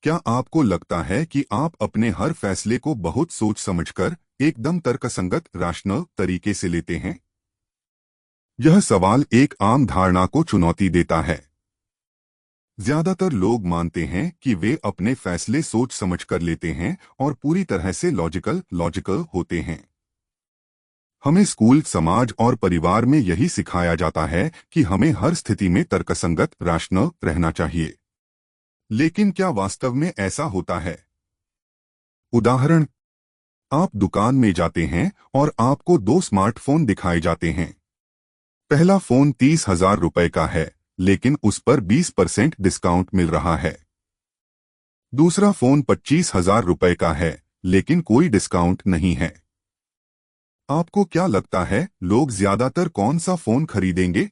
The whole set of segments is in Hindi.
क्या आपको लगता है कि आप अपने हर फैसले को बहुत सोच समझकर एकदम तर्कसंगत रैशनल तरीके से लेते हैं? यह सवाल एक आम धारणा को चुनौती देता है। ज्यादातर लोग मानते हैं कि वे अपने फैसले सोच समझकर लेते हैं और पूरी तरह से लॉजिकल होते हैं। हमें स्कूल, समाज और परिवार में यही सिखाया जाता है कि हमें हर स्थिति में तर्कसंगत रैशनल रहना चाहिए। लेकिन क्या वास्तव में ऐसा होता है? उदाहरण, आप दुकान में जाते हैं और आपको दो स्मार्टफोन दिखाए जाते हैं। पहला फोन 30,000 रुपए का है, लेकिन उस पर 20% डिस्काउंट मिल रहा है। दूसरा फोन 25,000 रुपए का है, लेकिन कोई डिस्काउंट नहीं है। आपको क्या लगता है, लोग ज्यादातर कौन सा फोन खरीदेंगे?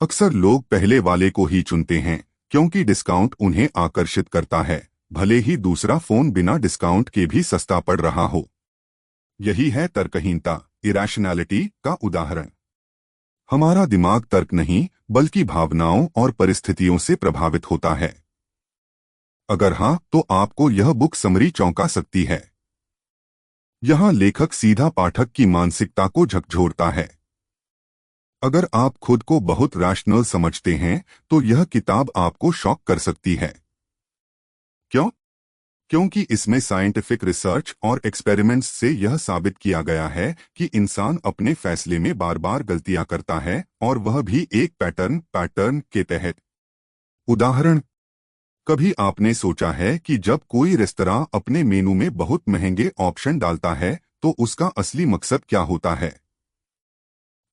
अक्सर लोग पहले वाले को ही चुनते हैं, क्योंकि डिस्काउंट उन्हें आकर्षित करता है, भले ही दूसरा फोन बिना डिस्काउंट के भी सस्ता पड़ रहा हो। यही है तर्कहीनता, इरैशनैलिटी का उदाहरण। हमारा दिमाग तर्क नहीं, बल्कि भावनाओं और परिस्थितियों से प्रभावित होता है। अगर हाँ, तो आपको यह बुक समरी चौंका सकती है। यहाँ लेखक सीधा पाठक की मानसिकता को झकझोरता है। अगर आप खुद को बहुत रैशनल समझते हैं, तो यह किताब आपको शॉक कर सकती है। क्यों? क्योंकि इसमें साइंटिफिक रिसर्च और एक्सपेरिमेंट्स से यह साबित किया गया है कि इंसान अपने फैसले में बार बार गलतियां करता है, और वह भी एक पैटर्न के तहत। उदाहरण, कभी आपने सोचा है कि जब कोई रेस्तरां अपने मेनू में बहुत महंगे ऑप्शन डालता है, तो उसका असली मकसद क्या होता है?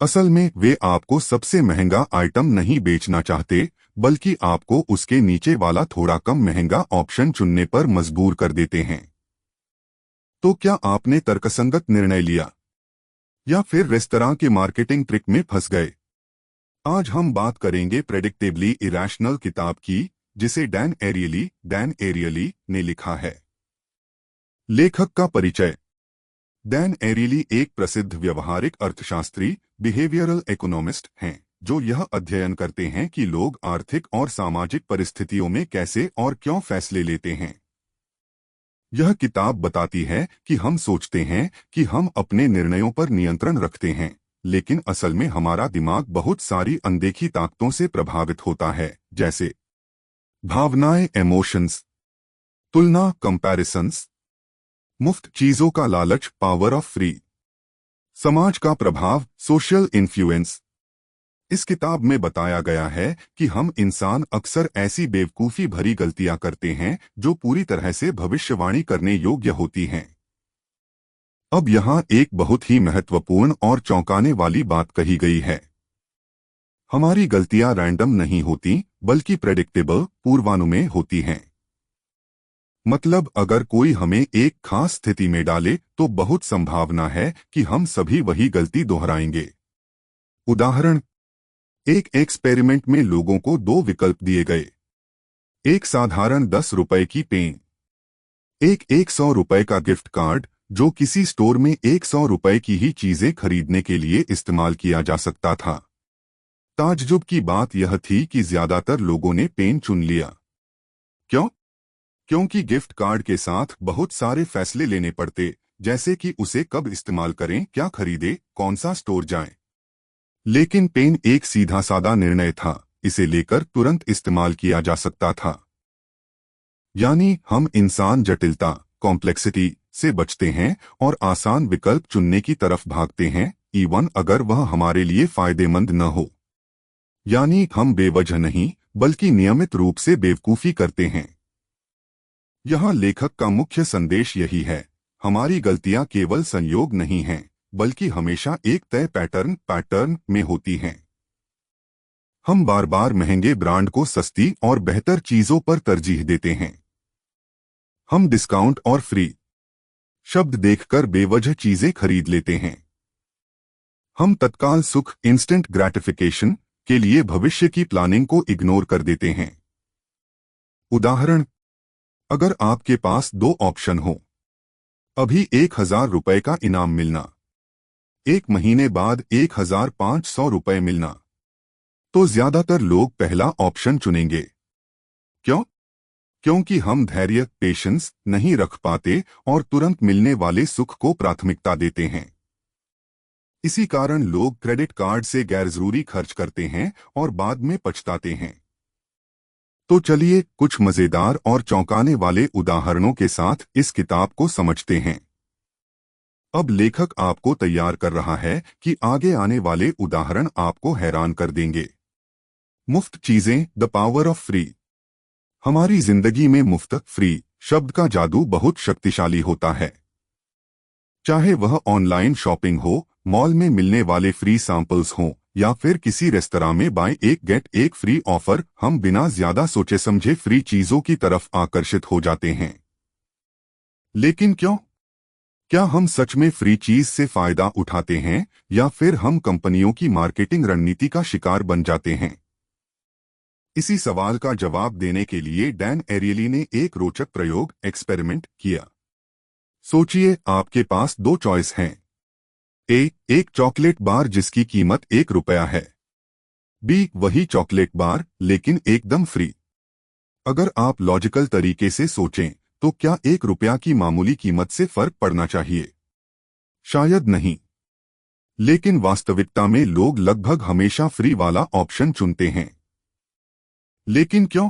असल में वे आपको सबसे महंगा आइटम नहीं बेचना चाहते, बल्कि आपको उसके नीचे वाला थोड़ा कम महंगा ऑप्शन चुनने पर मजबूर कर देते हैं। तो क्या आपने तर्कसंगत निर्णय लिया, या फिर रेस्तरां के मार्केटिंग ट्रिक में फंस गए? आज हम बात करेंगे प्रेडिक्टेबली इरैशनल किताब की, जिसे डैन एरियली ने लिखा है। लेखक का परिचय। डैन एरियली एक प्रसिद्ध व्यवहारिक अर्थशास्त्री, बिहेवियरल इकोनॉमिस्ट हैं, जो यह अध्ययन करते हैं कि लोग आर्थिक और सामाजिक परिस्थितियों में कैसे और क्यों फैसले लेते हैं। यह किताब बताती है कि हम सोचते हैं कि हम अपने निर्णयों पर नियंत्रण रखते हैं, लेकिन असल में हमारा दिमाग बहुत सारी अनदेखी ताकतों से प्रभावित होता है, जैसे भावनाएं, इमोशंस, तुलना, कंपैरिजंस, मुफ्त चीजों का लालच, पावर ऑफ फ्री, समाज का प्रभाव, सोशल इन्फ्लुएंस। इस किताब में बताया गया है कि हम इंसान अक्सर ऐसी बेवकूफ़ी भरी गलतियां करते हैं जो पूरी तरह से भविष्यवाणी करने योग्य होती हैं। अब यहाँ एक बहुत ही महत्वपूर्ण और चौंकाने वाली बात कही गई है। हमारी गलतियां रैंडम नहीं होती, बल्कि प्रेडिक्टेबल, पूर्वानुमेय होती हैं। मतलब अगर कोई हमें एक खास स्थिति में डाले, तो बहुत संभावना है कि हम सभी वही गलती दोहराएंगे। उदाहरण, एक एक्सपेरिमेंट में लोगों को दो विकल्प दिए गए। एक साधारण 10 रुपए की पेन, एक 100 रुपए का गिफ्ट कार्ड, जो किसी स्टोर में 100 रुपए की ही चीजें खरीदने के लिए इस्तेमाल किया जा सकता था। ताज्जुब की बात यह थी कि ज्यादातर लोगों ने पेन चुन लिया। क्यों? क्योंकि गिफ्ट कार्ड के साथ बहुत सारे फैसले लेने पड़ते, जैसे कि उसे कब इस्तेमाल करें, क्या खरीदें, कौन सा स्टोर जाएं। लेकिन पेन एक सीधा सादा निर्णय था, इसे लेकर तुरंत इस्तेमाल किया जा सकता था। यानी हम इंसान जटिलता, कॉम्प्लेक्सिटी से बचते हैं और आसान विकल्प चुनने की तरफ भागते हैं, इवन अगर वह हमारे लिए फायदेमंद न हो। यानी हम बेवजह नहीं, बल्कि नियमित रूप से बेवकूफ़ी करते हैं। यहाँ लेखक का मुख्य संदेश यही है, हमारी गलतियाँ केवल संयोग नहीं हैं, बल्कि हमेशा एक तय पैटर्न में होती हैं। हम बार बार महंगे ब्रांड को सस्ती और बेहतर चीजों पर तरजीह देते हैं। हम डिस्काउंट और फ्री शब्द देखकर बेवजह चीजें खरीद लेते हैं। हम तत्काल सुख, इंस्टेंट ग्रैटिफिकेशन के लिए भविष्य की प्लानिंग को इग्नोर कर देते हैं। उदाहरण, अगर आपके पास दो ऑप्शन हो, अभी 1,000 रुपए का इनाम मिलना, एक महीने बाद 1,500 रुपए मिलना, तो ज्यादातर लोग पहला ऑप्शन चुनेंगे। क्यों? क्योंकि हम धैर्य पेशेंस नहीं रख पाते और तुरंत मिलने वाले सुख को प्राथमिकता देते हैं। इसी कारण लोग क्रेडिट कार्ड से गैरजरूरी खर्च करते हैं और बाद में पछताते हैं। तो चलिए कुछ मजेदार और चौंकाने वाले उदाहरणों के साथ इस किताब को समझते हैं। अब लेखक आपको तैयार कर रहा है कि आगे आने वाले उदाहरण आपको हैरान कर देंगे। मुफ्त चीजें, द पावर ऑफ फ्री। हमारी जिंदगी में मुफ्त फ्री शब्द का जादू बहुत शक्तिशाली होता है। चाहे वह ऑनलाइन शॉपिंग हो, मॉल में मिलने वाले फ्री सैंपल्स हों या फिर किसी रेस्तरां में बाय एक गेट एक फ्री ऑफर, हम बिना ज्यादा सोचे समझे फ्री चीजों की तरफ आकर्षित हो जाते हैं। लेकिन क्यों? क्या हम सच में फ्री चीज से फायदा उठाते हैं या फिर हम कंपनियों की मार्केटिंग रणनीति का शिकार बन जाते हैं? इसी सवाल का जवाब देने के लिए डैन एरियली ने एक रोचक प्रयोग एक्सपेरिमेंट किया। सोचिए, आपके पास दो चॉइस हैं। ए, एक चॉकलेट बार जिसकी कीमत ₹1 है। बी, वही चॉकलेट बार लेकिन एकदम फ्री। अगर आप लॉजिकल तरीके से सोचें तो क्या ₹1 की मामूली कीमत से फर्क पड़ना चाहिए? शायद नहीं। लेकिन वास्तविकता में लोग लगभग हमेशा फ्री वाला ऑप्शन चुनते हैं। लेकिन क्यों?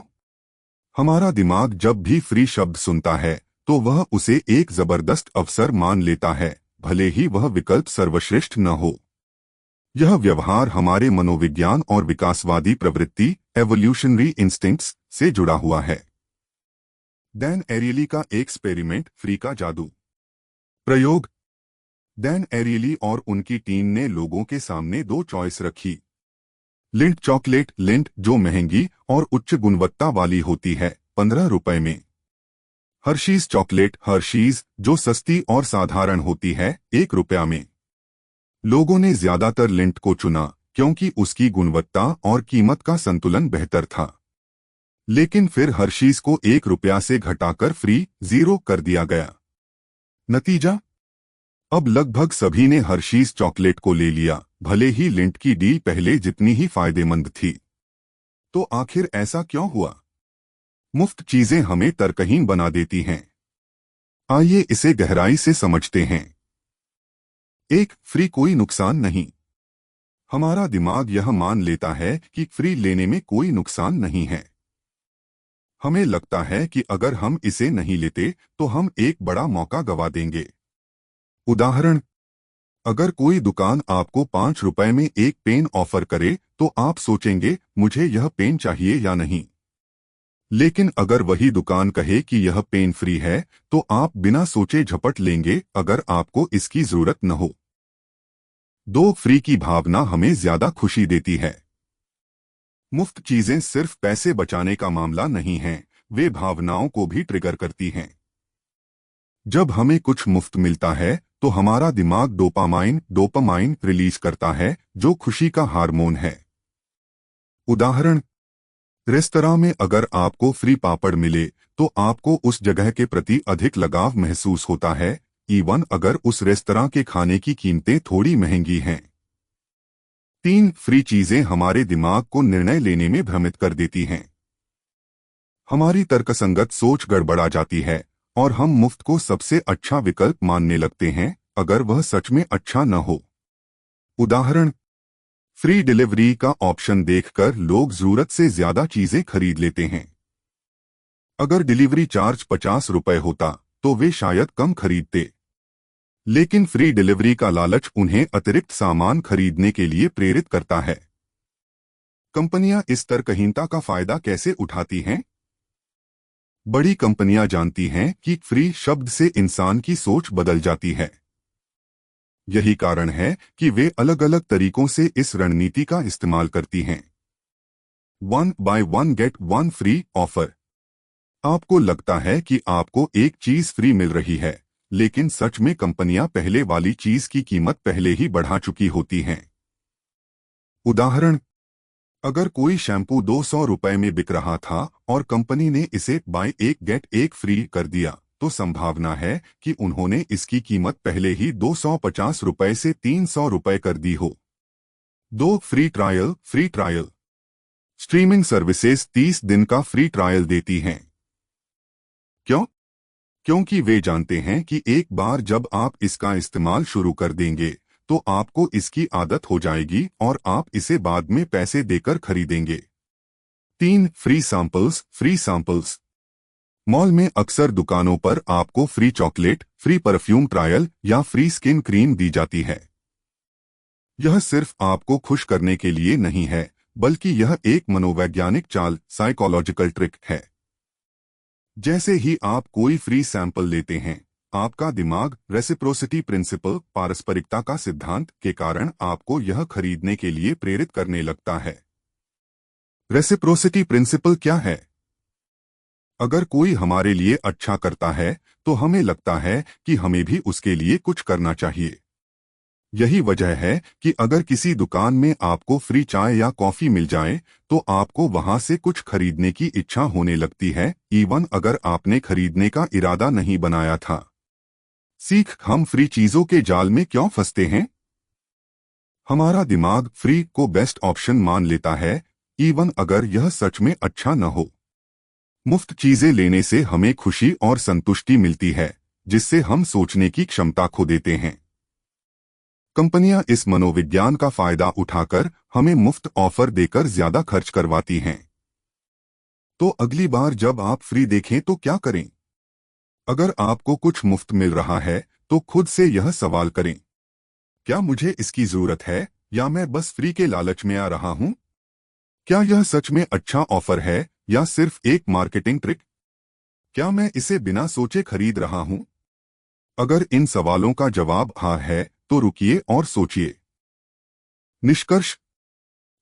हमारा दिमाग जब भी फ्री शब्द सुनता है तो वह उसे एक जबरदस्त अवसर मान लेता है, भले ही वह विकल्प सर्वश्रेष्ठ न हो। यह व्यवहार हमारे मनोविज्ञान और विकासवादी प्रवृत्ति एवोल्यूशनरी इंस्टिंक्ट्स से जुड़ा हुआ है। डैन एरियली का एक्सपेरिमेंट, फ्री का जादू। प्रयोग। डैन एरियली और उनकी टीम ने लोगों के सामने दो चॉइस रखी। लिंट चॉकलेट, लिंट जो महंगी और उच्च गुणवत्ता वाली होती है, ₹15 में। हर्शीज चॉकलेट, हर्शीज जो सस्ती और साधारण होती है, ₹1 में। लोगों ने ज्यादातर लिंट को चुना क्योंकि उसकी गुणवत्ता और कीमत का संतुलन बेहतर था। लेकिन फिर हर्शीज को ₹1 से घटाकर फ्री 0 कर दिया गया। नतीजा? अब लगभग सभी ने हर्शीज चॉकलेट को ले लिया, भले ही लिंट की डील पहले जितनी ही फायदेमंद थी। तो आखिर ऐसा क्यों हुआ? मुफ्त चीजें हमें तर्कहीन बना देती हैं। आइए इसे गहराई से समझते हैं। एक, फ्री कोई नुकसान नहीं। हमारा दिमाग यह मान लेता है कि फ्री लेने में कोई नुकसान नहीं है। हमें लगता है कि अगर हम इसे नहीं लेते तो हम एक बड़ा मौका गवा देंगे। उदाहरण, अगर कोई दुकान आपको ₹5 में एक पेन ऑफर करे तो आप सोचेंगे मुझे यह पेन चाहिए या नहीं। लेकिन अगर वही दुकान कहे कि यह पेन फ्री है तो आप बिना सोचे झपट लेंगे अगर आपको इसकी जरूरत न हो। दो, फ्री की भावना हमें ज्यादा खुशी देती है। मुफ्त चीजें सिर्फ पैसे बचाने का मामला नहीं है, वे भावनाओं को भी ट्रिगर करती हैं। जब हमें कुछ मुफ्त मिलता है तो हमारा दिमाग डोपामाइन रिलीज करता है, जो खुशी का हार्मोन है। उदाहरण, रेस्तरां में अगर आपको फ्री पापड़ मिले तो आपको उस जगह के प्रति अधिक लगाव महसूस होता है, इवन अगर उस रेस्तरां के खाने की कीमतें थोड़ी महंगी हैं। 3, फ्री चीजें हमारे दिमाग को निर्णय लेने में भ्रमित कर देती हैं। हमारी तर्कसंगत सोच गड़बड़ा जाती है और हम मुफ्त को सबसे अच्छा विकल्प मानने लगते हैं, अगर वह सच में अच्छा न हो। उदाहरण, फ्री डिलीवरी का ऑप्शन देखकर लोग जरूरत से ज्यादा चीजें खरीद लेते हैं। अगर डिलीवरी चार्ज ₹50 होता तो वे शायद कम खरीदते। लेकिन फ्री डिलीवरी का लालच उन्हें अतिरिक्त सामान खरीदने के लिए प्रेरित करता है। कंपनियां इस तर्कहीनता का फायदा कैसे उठाती हैं? बड़ी कंपनियां जानती हैं कि फ्री शब्द से इंसान की सोच बदल जाती है। यही कारण है कि वे अलग अलग तरीकों से इस रणनीति का इस्तेमाल करती हैं। 1 बाय 1 गेट 1 फ्री ऑफर। आपको लगता है कि आपको एक चीज फ्री मिल रही है, लेकिन सच में कंपनियां पहले वाली चीज की कीमत पहले ही बढ़ा चुकी होती हैं। उदाहरण, अगर कोई शैम्पू ₹200 में बिक रहा था और कंपनी ने इसे बाय एक गेट एक फ्री कर दिया, तो संभावना है कि उन्होंने इसकी कीमत पहले ही ₹250 से ₹300 कर दी हो। 2, फ्री ट्रायल। स्ट्रीमिंग सर्विसेज 30 दिन का फ्री ट्रायल देती हैं। क्योंकि वे जानते हैं कि एक बार जब आप इसका इस्तेमाल शुरू कर देंगे तो आपको इसकी आदत हो जाएगी और आप इसे बाद में पैसे देकर खरीदेंगे। 3. Free samples. Free samples. Mall में अक्सर दुकानों पर आपको free chocolate, free perfume trial या फ्री स्किन क्रीम दी जाती है। यह सिर्फ आपको खुश करने के लिए नहीं है, बल्कि यह एक मनोवैज्ञानिक चाल, साइकोलॉजिकल ट्रिक है। जैसे ही आप कोई फ्री सैंपल लेते हैं, आपका दिमाग रेसिप्रोसिटी प्रिंसिपल, पारस्परिकता का सिद्धांत के कारण आपको यह खरीदने के लिए प्रेरित करने लगता है। रेसिप्रोसिटी प्रिंसिपल क्या है? अगर कोई हमारे लिए अच्छा करता है तो हमें लगता है कि हमें भी उसके लिए कुछ करना चाहिए। यही वजह है कि अगर किसी दुकान में आपको फ्री चाय या कॉफी मिल जाए तो आपको वहां से कुछ खरीदने की इच्छा होने लगती है, इवन अगर आपने खरीदने का इरादा नहीं बनाया था। सीख, हम फ्री चीजों के जाल में क्यों फंसते हैं? हमारा दिमाग फ्री को बेस्ट ऑप्शन मान लेता है, इवन अगर यह सच में अच्छा न हो। मुफ्त चीजें लेने से हमें खुशी और संतुष्टि मिलती है, जिससे हम सोचने की क्षमता खो देते हैं। कंपनियां इस मनोविज्ञान का फायदा उठाकर हमें मुफ्त ऑफर देकर ज्यादा खर्च करवाती हैं। तो अगली बार जब आप फ्री देखें तो क्या करें? अगर आपको कुछ मुफ्त मिल रहा है तो खुद से यह सवाल करें, क्या मुझे इसकी जरूरत है या मैं बस फ्री के लालच में आ रहा हूं? क्या यह सच में अच्छा ऑफर है या सिर्फ एक मार्केटिंग ट्रिक? क्या मैं इसे बिना सोचे खरीद रहा हूं? अगर इन सवालों का जवाब हाँ है तो रुकिए और सोचिए। निष्कर्ष,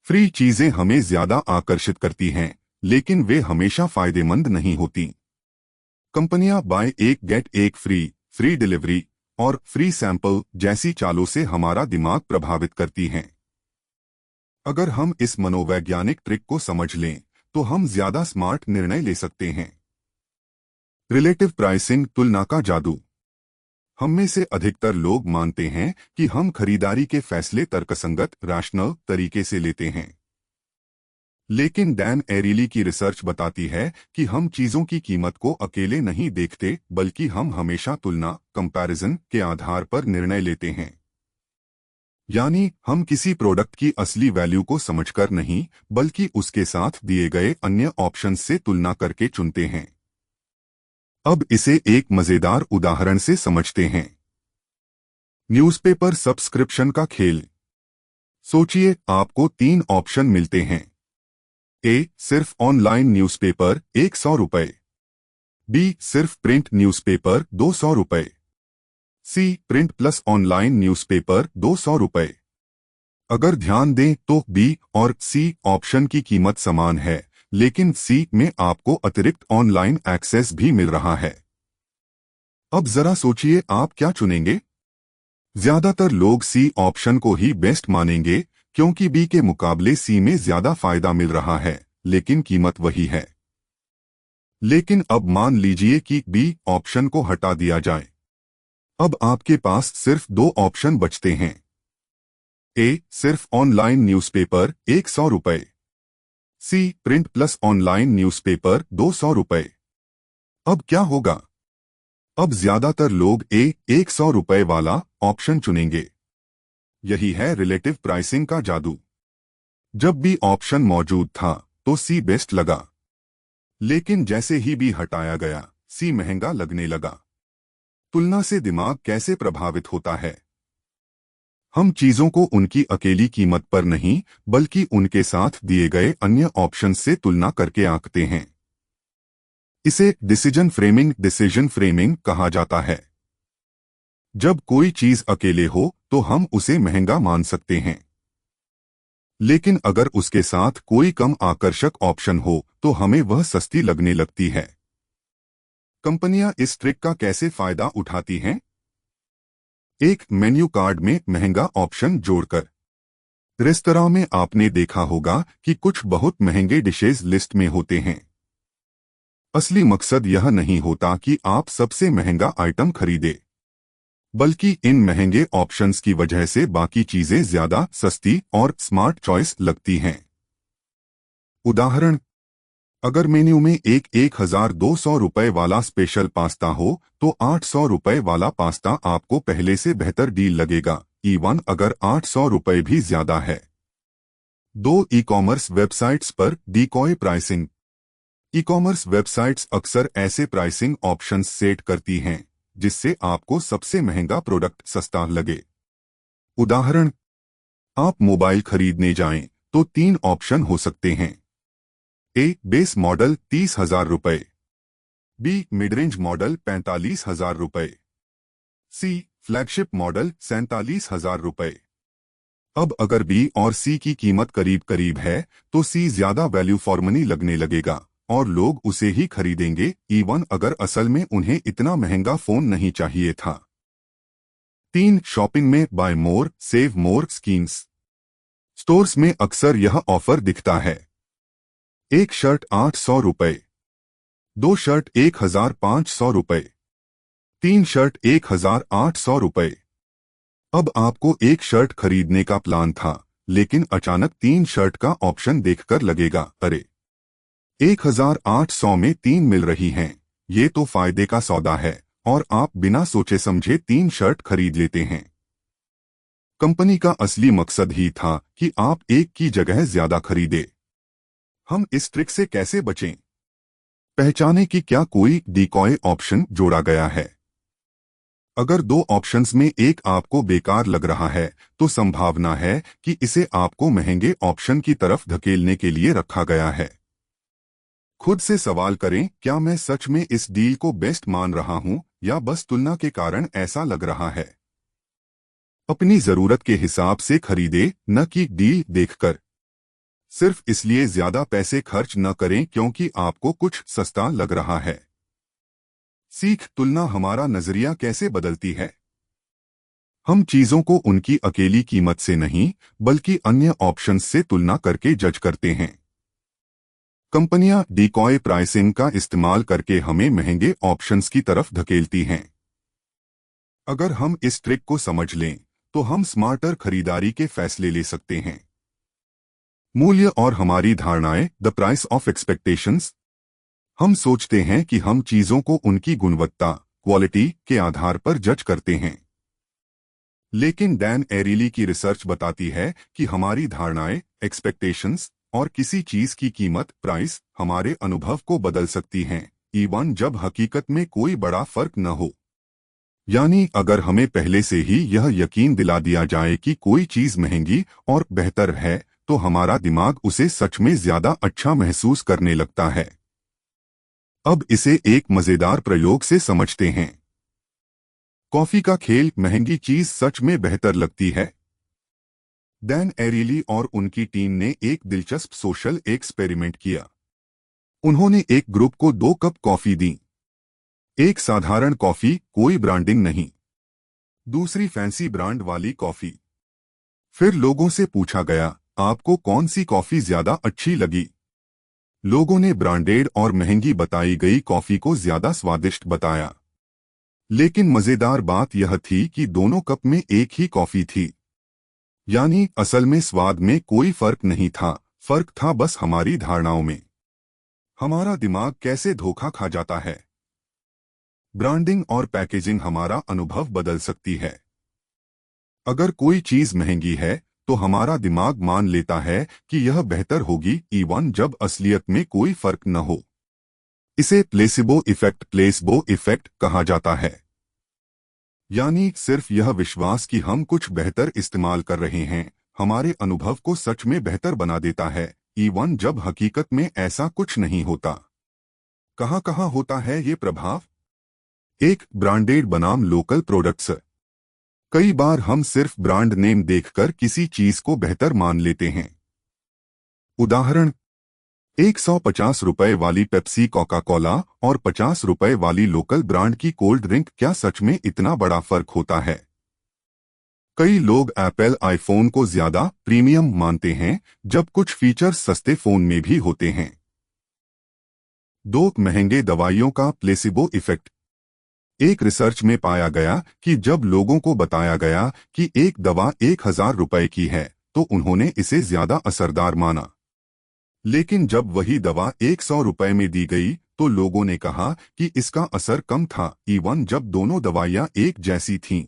फ्री चीजें हमें ज्यादा आकर्षित करती हैं, लेकिन वे हमेशा फायदेमंद नहीं होती। कंपनियां बाय एक गेट एक फ्री, फ्री डिलीवरी और फ्री सैंपल जैसी चालों से हमारा दिमाग प्रभावित करती हैं। अगर हम इस मनोवैज्ञानिक ट्रिक को समझ लें तो हम ज्यादा स्मार्ट निर्णय ले सकते हैं। रिलेटिव प्राइसिंग, तुलना का जादू। हम में से अधिकतर लोग मानते हैं कि हम खरीदारी के फैसले तर्कसंगत, रैशनल तरीके से लेते हैं। लेकिन डैन एरिली की रिसर्च बताती है कि हम चीजों की कीमत को अकेले नहीं देखते, बल्कि हम हमेशा तुलना, कंपैरिजन के आधार पर निर्णय लेते हैं। यानी हम किसी प्रोडक्ट की असली वैल्यू को समझकर नहीं, बल्कि उसके साथ दिए गए अन्य ऑप्शंस से तुलना करके चुनते हैं। अब इसे एक मजेदार उदाहरण से समझते हैं। न्यूज़पेपर सब्सक्रिप्शन का खेल। सोचिए, आपको 3 ऑप्शन मिलते हैं। ए, सिर्फ ऑनलाइन न्यूज़पेपर, 100 रुपए। बी, सिर्फ प्रिंट न्यूज़पेपर, 200 रुपए। सी, प्रिंट प्लस ऑनलाइन न्यूज़पेपर, 200 रुपए। अगर ध्यान दें तो बी और सी ऑप्शन की कीमत समान है, लेकिन सी में आपको अतिरिक्त ऑनलाइन एक्सेस भी मिल रहा है। अब जरा सोचिए, आप क्या चुनेंगे? ज्यादातर लोग सी ऑप्शन को ही बेस्ट मानेंगे, क्योंकि बी के मुकाबले सी में ज्यादा फायदा मिल रहा है, लेकिन कीमत वही है। लेकिन अब मान लीजिए कि बी ऑप्शन को हटा दिया जाए। अब आपके पास सिर्फ 2 ऑप्शन बचते हैं। ए, सिर्फ ऑनलाइन न्यूज़पेपर, 100 रुपए। सी, प्रिंट प्लस ऑनलाइन न्यूज़पेपर, 200 रुपए। अब क्या होगा? अब ज्यादातर लोग ए, 100 रुपए वाला ऑप्शन चुनेंगे। यही है रिलेटिव प्राइसिंग का जादू। जब बी ऑप्शन मौजूद था तो सी बेस्ट लगा, लेकिन जैसे ही बी हटाया गया, सी महंगा लगने लगा। तुलना से दिमाग कैसे प्रभावित होता है? हम चीजों को उनकी अकेली कीमत पर नहीं, बल्कि उनके साथ दिए गए अन्य ऑप्शन से तुलना करके आंकते हैं। इसे डिसीजन फ्रेमिंग कहा जाता है। जब कोई चीज अकेले हो तो हम उसे महंगा मान सकते हैं, लेकिन अगर उसके साथ कोई कम आकर्षक ऑप्शन हो तो हमें वह सस्ती लगने लगती है। कंपनियां इस ट्रिक का कैसे फायदा उठाती हैं? एक, मेन्यू कार्ड में महंगा ऑप्शन जोड़कर। रेस्तरां में आपने देखा होगा कि कुछ बहुत महंगे डिशेज लिस्ट में होते हैं। असली मकसद यह नहीं होता कि आप सबसे महंगा आइटम खरीदें, बल्कि इन महंगे ऑप्शंस की वजह से बाकी चीजें ज्यादा सस्ती और स्मार्ट चॉइस लगती हैं। उदाहरण, अगर मेन्यू में एक 1,200 रुपए वाला स्पेशल पास्ता हो तो 800 रुपए वाला पास्ता आपको पहले से बेहतर डील लगेगा, इवन अगर 800 रुपए भी ज्यादा है। 2 ई-कॉमर्स वेबसाइट्स पर डीकॉय प्राइसिंग। ई कॉमर्स वेबसाइट्स अक्सर ऐसे प्राइसिंग ऑप्शंस सेट करती हैं जिससे आपको सबसे महंगा प्रोडक्ट सस्ता लगे। उदाहरण, आप मोबाइल खरीदने जाएं तो 3 ऑप्शन हो सकते हैं। ए, बेस मॉडल 30,000 रुपए। बी, मिड रेंज मॉडल 45,000 रुपए। सी, फ्लैगशिप मॉडल 47,000 रुपए। अब अगर बी और सी की कीमत करीब करीब है तो सी ज्यादा वैल्यू फॉर मनी लगने लगेगा और लोग उसे ही खरीदेंगे, इवन अगर असल में उन्हें इतना महंगा फोन नहीं चाहिए था। 3, शॉपिंग में बाय मोर सेव मोर स्कीम्स। स्टोर्स में अक्सर यह ऑफर दिखता है। 1 शर्ट 800 रुपए, 2 शर्ट 1,500 रुपए, 3 शर्ट 1,800 रुपए। अब आपको 1 शर्ट खरीदने का प्लान था, लेकिन अचानक 3 शर्ट का ऑप्शन देखकर लगेगा, अरे 1,800 में 3 मिल रही हैं, ये तो फायदे का सौदा है, और आप बिना सोचे समझे 3 शर्ट खरीद लेते हैं। कंपनी का असली मकसद ही था कि आप एक की जगह ज्यादा खरीदे। हम इस ट्रिक से कैसे बचें? पहचाने कि क्या कोई डीकॉय ऑप्शन जोड़ा गया है। अगर 2 ऑप्शंस में एक आपको बेकार लग रहा है तो संभावना है कि इसे आपको महंगे ऑप्शन की तरफ धकेलने के लिए रखा गया है। खुद से सवाल करें, क्या मैं सच में इस डील को बेस्ट मान रहा हूं या बस तुलना के कारण ऐसा लग रहा है। अपनी जरूरत के हिसाब से खरीदे, न कि डील देखकर। सिर्फ इसलिए ज्यादा पैसे खर्च न करें क्योंकि आपको कुछ सस्ता लग रहा है। सीख, तुलना हमारा नजरिया कैसे बदलती है। हम चीजों को उनकी अकेली कीमत से नहीं बल्कि अन्य ऑप्शंस से तुलना करके जज करते हैं। कंपनियां डीकॉय प्राइसिंग का इस्तेमाल करके हमें महंगे ऑप्शंस की तरफ धकेलती हैं। अगर हम इस ट्रिक को समझ लें तो हम स्मार्टर खरीदारी के फैसले ले सकते हैं। मूल्य और हमारी धारणाएं, द प्राइस ऑफ एक्सपेक्टेशंस। हम सोचते हैं कि हम चीजों को उनकी गुणवत्ता, क्वालिटी के आधार पर जज करते हैं, लेकिन डैन एरिली की रिसर्च बताती है कि हमारी धारणाएं, एक्सपेक्टेशंस और किसी चीज की कीमत, प्राइस, हमारे अनुभव को बदल सकती हैं, इवन जब हकीकत में कोई बड़ा फर्क न हो। यानी अगर हमें पहले से ही यह यकीन दिला दिया जाए कि कोई चीज महंगी और बेहतर है तो हमारा दिमाग उसे सच में ज्यादा अच्छा महसूस करने लगता है। अब इसे एक मजेदार प्रयोग से समझते हैं। कॉफी का खेल, महंगी चीज सच में बेहतर लगती है। डैन एरिली और उनकी टीम ने एक दिलचस्प सोशल एक्सपेरिमेंट किया। उन्होंने एक ग्रुप को 2 कप कॉफी दी। एक साधारण कॉफी, कोई ब्रांडिंग नहीं, दूसरी फैंसी ब्रांड वाली कॉफी। फिर लोगों से पूछा गया, आपको कौन सी कॉफी ज्यादा अच्छी लगी। लोगों ने ब्रांडेड और महंगी बताई गई कॉफी को ज्यादा स्वादिष्ट बताया। लेकिन मजेदार बात यह थी कि दोनों कप में एक ही कॉफी थी। यानी असल में स्वाद में कोई फर्क नहीं था, फर्क था बस हमारी धारणाओं में। हमारा दिमाग कैसे धोखा खा जाता है। ब्रांडिंग और पैकेजिंग हमारा अनुभव बदल सकती है। अगर कोई चीज महंगी है तो हमारा दिमाग मान लेता है कि यह बेहतर होगी, इवन जब असलियत में कोई फर्क न हो। इसे प्लेसिबो इफेक्ट कहा जाता है। यानी सिर्फ यह विश्वास कि हम कुछ बेहतर इस्तेमाल कर रहे हैं हमारे अनुभव को सच में बेहतर बना देता है, इवन जब हकीकत में ऐसा कुछ नहीं होता। कहाँ होता है ये प्रभाव? 1, ब्रांडेड बनाम लोकल प्रोडक्ट्स। कई बार हम सिर्फ ब्रांड नेम देखकर किसी चीज को बेहतर मान लेते हैं। उदाहरण, 150 रुपए वाली पेप्सी कोका कोला और 50 रुपए वाली लोकल ब्रांड की कोल्ड ड्रिंक, क्या सच में इतना बड़ा फर्क होता है? कई लोग एप्पल आईफोन को ज्यादा प्रीमियम मानते हैं जब कुछ फीचर्स सस्ते फोन में भी होते हैं। 2, महंगे दवाइयों का प्लेसिबो इफेक्ट। एक रिसर्च में पाया गया कि जब लोगों को बताया गया कि एक दवा 1,000 रुपए की है तो उन्होंने इसे ज्यादा असरदार माना। लेकिन जब वही दवा 100 रुपए में दी गई तो लोगों ने कहा कि इसका असर कम था, इवन जब दोनों दवाइयां एक जैसी थीं।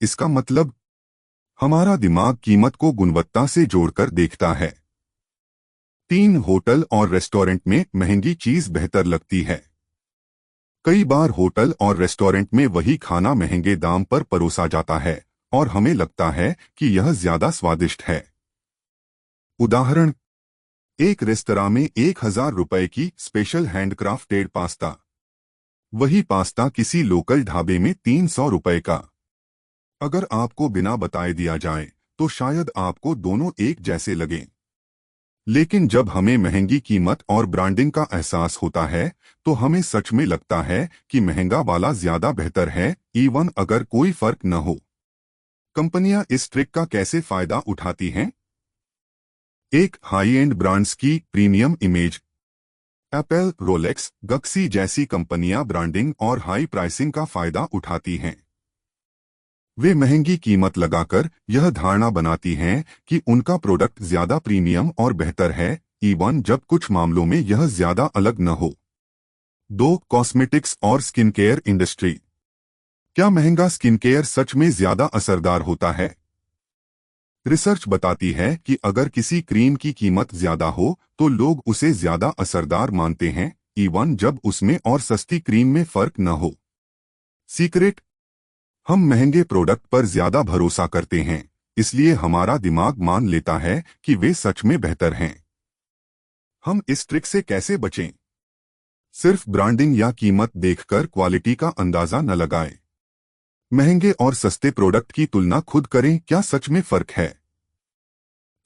इसका मतलब हमारा दिमाग कीमत को गुणवत्ता से जोड़कर देखता है। 3 होटल और रेस्टोरेंट में महंगी चीज बेहतर लगती है। कई बार होटल और रेस्टोरेंट में वही खाना महंगे दाम पर परोसा जाता है और हमें लगता है कि यह ज्यादा स्वादिष्ट है। उदाहरण, एक रेस्तरां में 1000 रुपए की स्पेशल हैंडक्राफ्टेड पास्ता, वही पास्ता किसी लोकल ढाबे में 300 रुपए का। अगर आपको बिना बताए दिया जाए तो शायद आपको दोनों एक जैसे लगें, लेकिन जब हमें महंगी कीमत और ब्रांडिंग का एहसास होता है तो हमें सच में लगता है कि महंगा वाला ज्यादा बेहतर है, इवन अगर कोई फर्क न हो। कंपनियां इस ट्रिक का कैसे फायदा उठाती हैं? एक, हाई एंड ब्रांड्स की प्रीमियम इमेज। एप्पल, रोलेक्स, गक्सी जैसी कंपनियां ब्रांडिंग और हाई प्राइसिंग का फायदा उठाती हैं। वे महंगी कीमत लगाकर यह धारणा बनाती हैं कि उनका प्रोडक्ट ज्यादा प्रीमियम और बेहतर है, इवन जब कुछ मामलों में यह ज्यादा अलग न हो। 2, कॉस्मेटिक्स और स्किन केयर इंडस्ट्री। क्या महंगा स्किन केयर सच में ज्यादा असरदार होता है? रिसर्च बताती है कि अगर किसी क्रीम की कीमत ज्यादा हो तो लोग उसे ज्यादा असरदार मानते हैं, इवन जब उसमें और सस्ती क्रीम में फर्क न हो। सीक्रेट, हम महंगे प्रोडक्ट पर ज्यादा भरोसा करते हैं, इसलिए हमारा दिमाग मान लेता है कि वे सच में बेहतर हैं। हम इस ट्रिक से कैसे बचें? सिर्फ ब्रांडिंग या कीमत देखकर क्वालिटी का अंदाजा न लगाएं। महंगे और सस्ते प्रोडक्ट की तुलना खुद करें, क्या सच में फर्क है?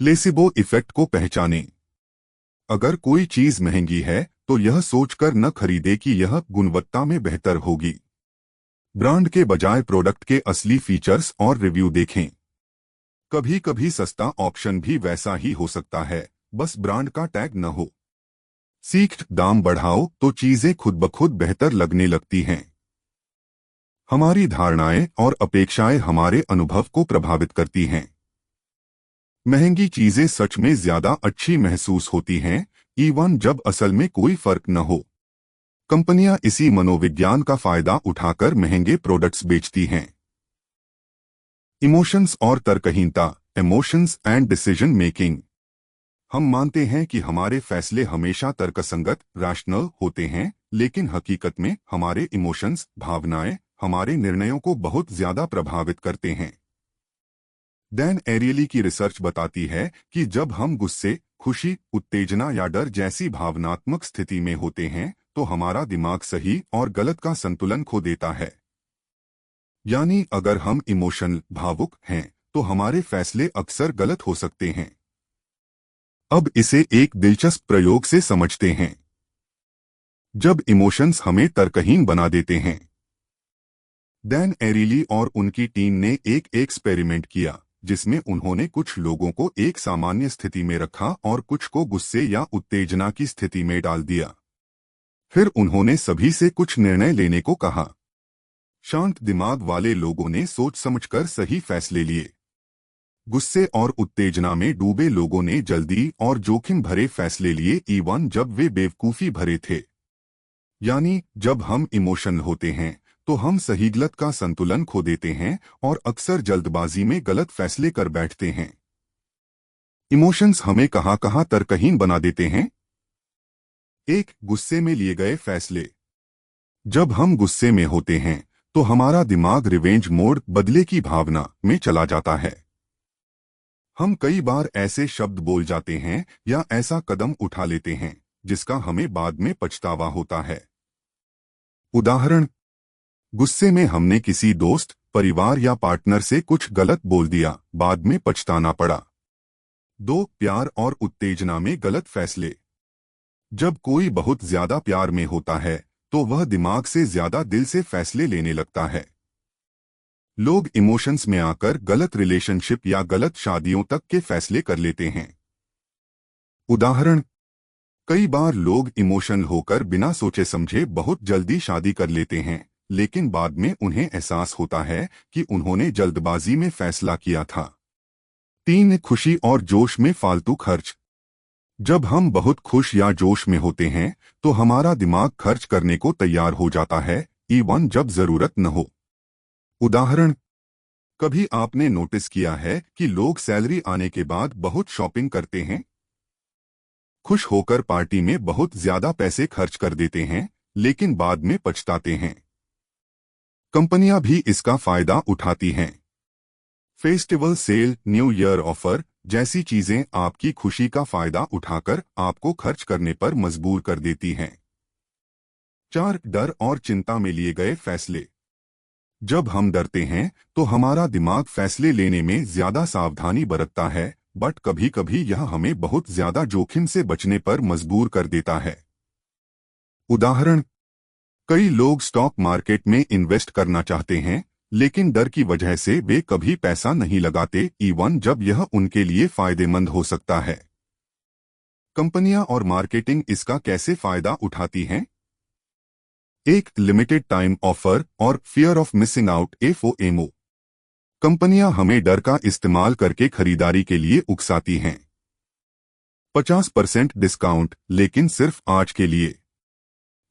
प्लेसिबो इफेक्ट को पहचानें। अगर कोई चीज महंगी है तो यह सोचकर न खरीदे कि यह गुणवत्ता में बेहतर होगी। ब्रांड के बजाय प्रोडक्ट के असली फीचर्स और रिव्यू देखें। कभी कभी सस्ता ऑप्शन भी वैसा ही हो सकता है, बस ब्रांड का टैग न हो। सीख, दाम बढ़ाओ तो चीजें खुद ब खुद बेहतर लगने लगती हैं। हमारी धारणाएं और अपेक्षाएं हमारे अनुभव को प्रभावित करती हैं। महंगी चीजें सच में ज्यादा अच्छी महसूस होती हैं, इवन जब असल में कोई फर्क न हो। कंपनियां इसी मनोविज्ञान का फायदा उठाकर महंगे प्रोडक्ट्स बेचती हैं। इमोशंस और तर्कहीनता, इमोशंस एंड डिसीजन मेकिंग। हम मानते हैं कि हमारे फैसले हमेशा तर्कसंगत, रैशनल होते हैं, लेकिन हकीकत में हमारे इमोशंस, भावनाएं हमारे निर्णयों को बहुत ज्यादा प्रभावित करते हैं। डैन एरियली की रिसर्च बताती है कि जब हम गुस्से, खुशी, उत्तेजना या डर जैसी भावनात्मक स्थिति में होते हैं तो हमारा दिमाग सही और गलत का संतुलन खो देता है। यानी अगर हम इमोशनल, भावुक हैं तो हमारे फैसले अक्सर गलत हो सकते हैं। अब इसे एक दिलचस्प प्रयोग से समझते हैं। जब इमोशंस हमें तर्कहीन बना देते हैं। डैन एरिली और उनकी टीम ने एक एक्सपेरिमेंट किया जिसमें उन्होंने कुछ लोगों को एक सामान्य स्थिति में रखा और कुछ को गुस्से या उत्तेजना की स्थिति में डाल दिया। फिर उन्होंने सभी से कुछ निर्णय लेने को कहा। शांत दिमाग वाले लोगों ने सोच समझकर सही फैसले लिए। गुस्से और उत्तेजना में डूबे लोगों ने जल्दी और जोखिम भरे फैसले लिए, इवन जब वे बेवकूफी भरे थे। यानी जब हम इमोशनल होते हैं तो हम सही गलत का संतुलन खो देते हैं और अक्सर जल्दबाजी में गलत फैसले कर बैठते हैं। इमोशंस हमें कहां कहां तर्कहीन बना देते हैं? 1, गुस्से में लिए गए फैसले। जब हम गुस्से में होते हैं तो हमारा दिमाग रिवेंज मोड, बदले की भावना में चला जाता है। हम कई बार ऐसे शब्द बोल जाते हैं या ऐसा कदम उठा लेते हैं जिसका हमें बाद में पछतावा होता है। उदाहरण, गुस्से में हमने किसी दोस्त, परिवार या पार्टनर से कुछ गलत बोल दिया, बाद में पछताना पड़ा। 2, प्यार और उत्तेजना में गलत फैसले। जब कोई बहुत ज्यादा प्यार में होता है तो वह दिमाग से ज्यादा दिल से फैसले लेने लगता है। लोग इमोशंस में आकर गलत रिलेशनशिप या गलत शादियों तक के फैसले कर लेते हैं। उदाहरण, कई बार लोग इमोशनल होकर बिना सोचे समझे बहुत जल्दी शादी कर लेते हैं, लेकिन बाद में उन्हें एहसास होता है कि उन्होंने जल्दबाजी में फैसला किया था। 3, खुशी और जोश में फालतू खर्च। जब हम बहुत खुश या जोश में होते हैं तो हमारा दिमाग खर्च करने को तैयार हो जाता है, इवन जब जरूरत न हो। उदाहरण, कभी आपने नोटिस किया है कि लोग सैलरी आने के बाद बहुत शॉपिंग करते हैं? खुश होकर पार्टी में बहुत ज्यादा पैसे खर्च कर देते हैं, लेकिन बाद में पछताते हैं। कंपनियां भी इसका फायदा उठाती हैं। Festival sale, new year offer जैसी चीजें आपकी खुशी का फायदा उठाकर आपको खर्च करने पर मजबूर कर देती हैं। 4. डर और चिंता में लिए गए फैसले। जब हम डरते हैं तो हमारा दिमाग फैसले लेने में ज्यादा सावधानी बरतता है, बट कभी कभी यह हमें बहुत ज्यादा जोखिम से बचने पर मजबूर कर देता है। उदाहरण, कई लोग स्टॉक मार्केट में इन्वेस्ट करना चाहते हैं, लेकिन डर की वजह से वे कभी पैसा नहीं लगाते, इवन जब यह उनके लिए फायदेमंद हो सकता है। कंपनियां और मार्केटिंग इसका कैसे फायदा उठाती हैं? 1. लिमिटेड टाइम ऑफर और fear of missing out, FOMO। कंपनियां हमें डर का इस्तेमाल करके खरीदारी के लिए उकसाती हैं। 50% डिस्काउंट, लेकिन सिर्फ आज के लिए।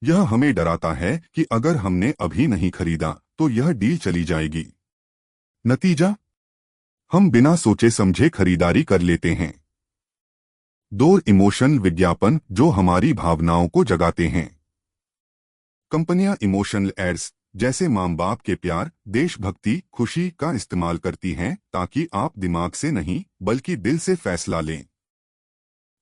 यह हमें डराता है कि अगर हमने अभी नहीं खरीदा तो यह डील चली जाएगी। नतीजा, हम बिना सोचे समझे खरीदारी कर लेते हैं। 2. इमोशन विज्ञापन जो हमारी भावनाओं को जगाते हैं। कंपनियां इमोशनल एड्स जैसे मां बाप के प्यार, देशभक्ति, खुशी का इस्तेमाल करती हैं ताकि आप दिमाग से नहीं बल्कि दिल से फैसला लें।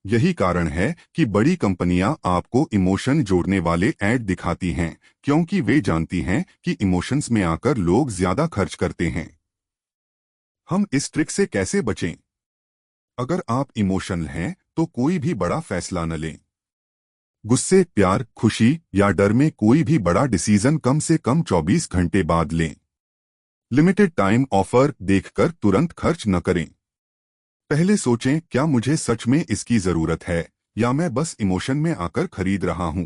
यही कारण है कि बड़ी कंपनियां आपको इमोशन जोड़ने वाले ऐड दिखाती हैं, क्योंकि वे जानती हैं कि इमोशंस में आकर लोग ज्यादा खर्च करते हैं। हम इस ट्रिक से कैसे बचें? अगर आप इमोशनल हैं तो कोई भी बड़ा फैसला न लें। गुस्से, प्यार, खुशी या डर में कोई भी बड़ा डिसीजन कम से कम 24 घंटे बाद लें। लिमिटेड टाइम ऑफर देखकर तुरंत खर्च न करें। पहले सोचें, क्या मुझे सच में इसकी जरूरत है या मैं बस इमोशन में आकर खरीद रहा हूं।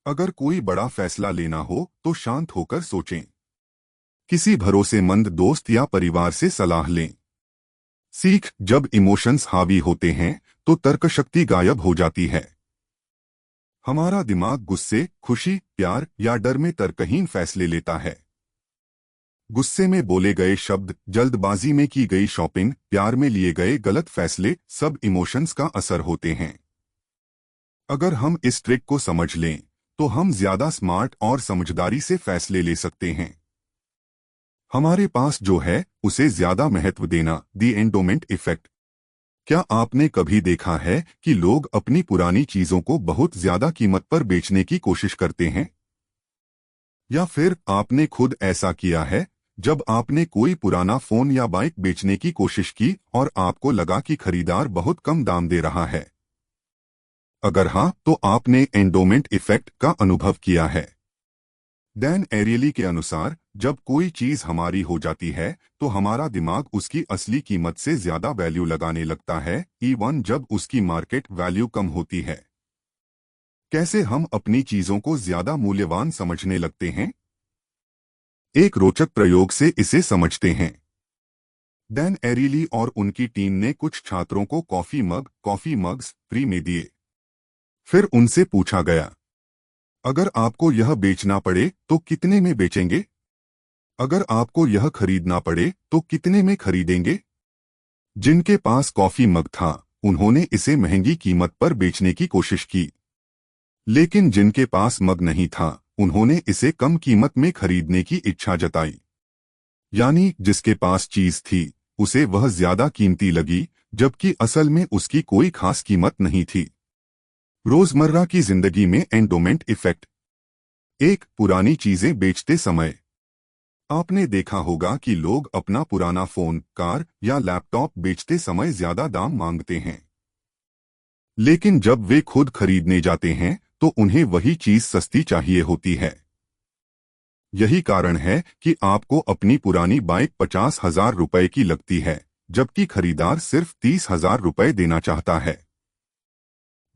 अगर कोई बड़ा फैसला लेना हो तो शांत होकर सोचें। किसी भरोसेमंद दोस्त या परिवार से सलाह लें। सीख, जब इमोशंस हावी होते हैं तो तर्कशक्ति गायब हो जाती है। हमारा दिमाग गुस्से, खुशी, प्यार या डर में तर्कहीन फैसले लेता है। गुस्से में बोले गए शब्द, जल्दबाजी में की गई शॉपिंग, प्यार में लिए गए गलत फैसले सब इमोशंस का असर होते हैं। अगर हम इस ट्रिक को समझ लें तो हम ज्यादा स्मार्ट और समझदारी से फैसले ले सकते हैं। हमारे पास जो है उसे ज्यादा महत्व देना, दी एंडोमेंट इफेक्ट। क्या आपने कभी देखा है कि लोग अपनी पुरानी चीजों को बहुत ज्यादा कीमत पर बेचने की कोशिश करते हैं? या फिर आपने खुद ऐसा किया है जब आपने कोई पुराना फोन या बाइक बेचने की कोशिश की और आपको लगा कि खरीदार बहुत कम दाम दे रहा है? अगर हां, तो आपने एंडोमेंट इफेक्ट का अनुभव किया है। डैन एरियली के अनुसार, जब कोई चीज हमारी हो जाती है तो हमारा दिमाग उसकी असली कीमत से ज्यादा वैल्यू लगाने लगता है, इवन जब उसकी मार्केट वैल्यू कम होती है। कैसे हम अपनी चीजों को ज्यादा मूल्यवान समझने लगते हैं? एक रोचक प्रयोग से इसे समझते हैं। डैन एरियली और उनकी टीम ने कुछ छात्रों को कॉफी मग्स फ्री में दिए। फिर उनसे पूछा गया, अगर आपको यह बेचना पड़े तो कितने में बेचेंगे? अगर आपको यह खरीदना पड़े तो कितने में खरीदेंगे? जिनके पास कॉफी मग था उन्होंने इसे महंगी कीमत पर बेचने की कोशिश की, लेकिन जिनके पास मग नहीं था उन्होंने इसे कम कीमत में खरीदने की इच्छा जताई। यानी जिसके पास चीज थी उसे वह ज्यादा कीमती लगी, जबकि असल में उसकी कोई खास कीमत नहीं थी। रोजमर्रा की जिंदगी में एंडोमेंट इफेक्ट। 1. पुरानी चीजें बेचते समय। आपने देखा होगा कि लोग अपना पुराना फोन, कार या लैपटॉप बेचते समय ज्यादा दाम मांगते हैं, लेकिन जब वे खुद खरीदने जाते हैं तो उन्हें वही चीज सस्ती चाहिए होती है। यही कारण है कि आपको अपनी पुरानी बाइक 50,000 रुपए की लगती है, जबकि खरीदार सिर्फ 30,000 रुपए देना चाहता है।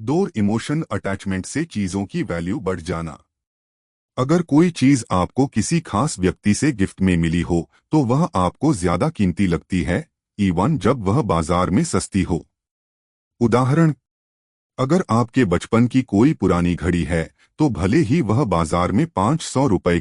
2. इमोशन अटैचमेंट से चीजों की वैल्यू बढ़ जाना। अगर कोई चीज आपको किसी खास व्यक्ति से गिफ्ट में मिली हो तो वह आपको ज्यादा कीमती लगती है, इवन जब वह बाजार में सस्ती हो। उदाहरण, अगर आपके बचपन की कोई पुरानी घड़ी है तो भले ही वह बाजार में 500 रुपए की